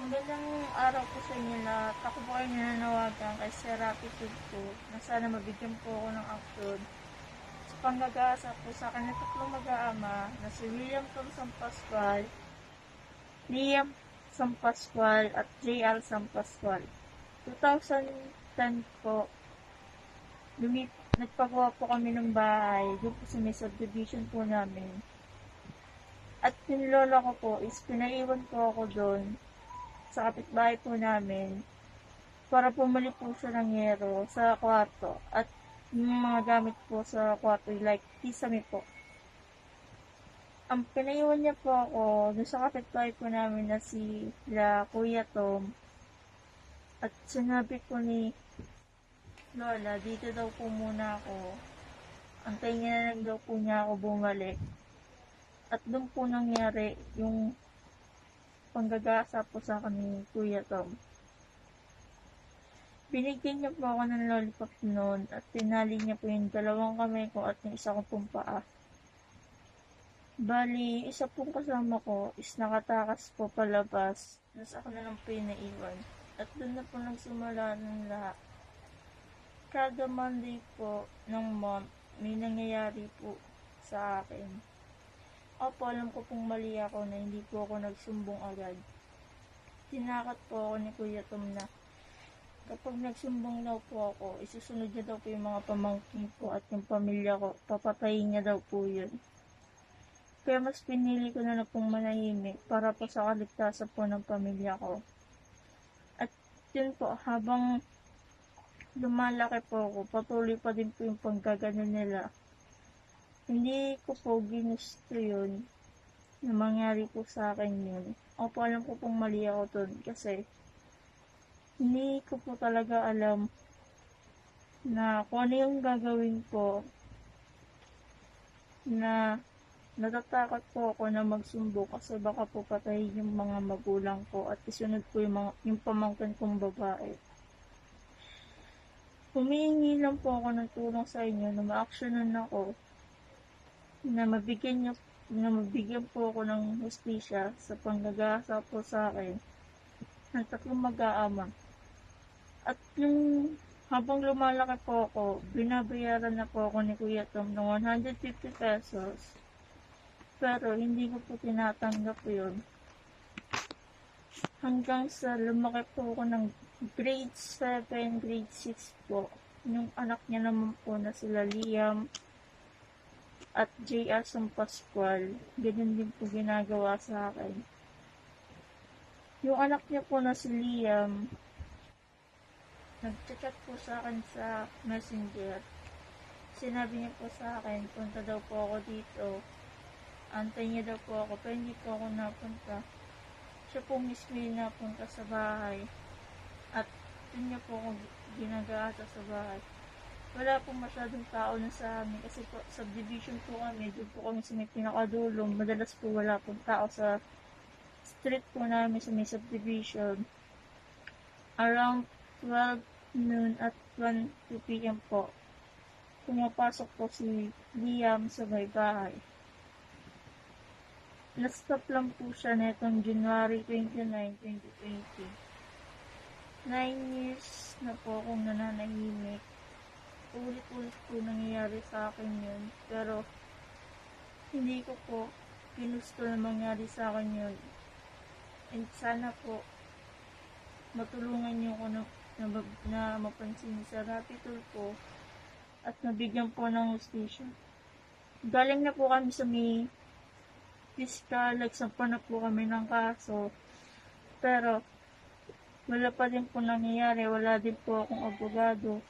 Magandang araw po sa inyo lahat. Ako po ay nananawagan kay Sir Rapi Tulfo na sana mabigyan po ako ng aksyon sa panggagaasa po sa akin na tatlong mag-aama na si William Thompson Pascual, Liam Sampascual at J.R. Sampascual. 2010 po, nagpagawa po kami ng bahay doon po sa may subdivision po namin. At yung lola ko po is pinaiwan po ako doon sa kapitbahay po namin para pumuli po siya ng yero sa kwarto at yung mga gamit po sa kwarto like kisame po. Ang pinaiwan niya po ako doon sa kapitbahay po namin na si Kuya Tom at sinabi po ni Lola, dito daw po muna ako. Antayin niya na lang daw po niya ako bumalik. At doon po nangyari yung panggagasa po sa akin ni Kuya Tom. Binigyan niya po ako ng lollipop noon at tinali niya po yung dalawang kamay ko at yung isa ko pong paa. Bali, isa pong kasama ko is nakatakas po palabas. Tapos ako na lang po yung naiwan. At doon na po nagsimula ng lahat. Kada Monday po ng month, may nangyayari po sa akin. Opo, alam ko pong mali ako na hindi po ako nagsumbong agad. Tinakat po ako ni Kuya Tom na kapag nagsumbong daw po ako, isusunod niya daw po yung mga pamangkin ko at yung pamilya ko. Papatayin niya daw po yun. Kaya mas pinili ko na pong manahimik para po sa kaligtasan po ng pamilya ko. At yun po, habang lumalaki po ako, patuloy pa din po yung panggagano nila. Hindi ko po ginusto yun na mangyari po sa akin yun. Opo, alam ko pong mali ako dun kasi hindi ko po talaga alam na kung ano yung gagawin ko na natatakot po ako na magsumbong kasi baka po patayin yung mga magulang ko at isunod po yung pamangkin kong babae. Humihingi lang po ako ng tulong sa inyo na ma-actionan ako na mabigyan po ako ng hustisya sa panggagasa po sa akin ng tatlong mag-aama. At yung habang lumalaki po ako, binabayaran na po ako ni Kuya Tom ng 150 pesos. Pero hindi ko po tinatanggap yun. Hanggang sa lumaki po ako ng grade 7, grade 6 po. Yung anak niya naman po na sila Liam at J.R. Sampascual, ganyan din po ginagawa sa akin. Yung anak niya po na si Liam, nag-chat po sa akin sa Messenger. Sinabi niya po sa akin, punta daw po ako dito. Antay niya daw po ako, pero hindi po ako napunta. Siya po mismo yung napunta sa bahay. At yun niya po ako ginagaasa sa bahay. Wala pong masyadong tao na sa amin kasi po subdivision po kami, doon po kami sa may pinakadulong. Madalas po wala pong tao sa street po namin sa may subdivision. Around 12 noon at 1 p.m. po, pumapasok po si Liam sa may bahay. Na-stop lang po siya netong January 29, 2020. 9 years na po akong nananahimik. Ulit-ulit po nangyayari sa akin yun. Pero, hindi ko po ginusto na mangyari sa akin yun. And sana po, matulungan niyo ko na mapansin ni Sir Rapi Tulfo at nabigyan po ng hustisya. Galing na po kami sa may fiskal, nagsampan na po kami ng kaso. Pero, wala pa din po nangyayari. Wala din po akong abogado.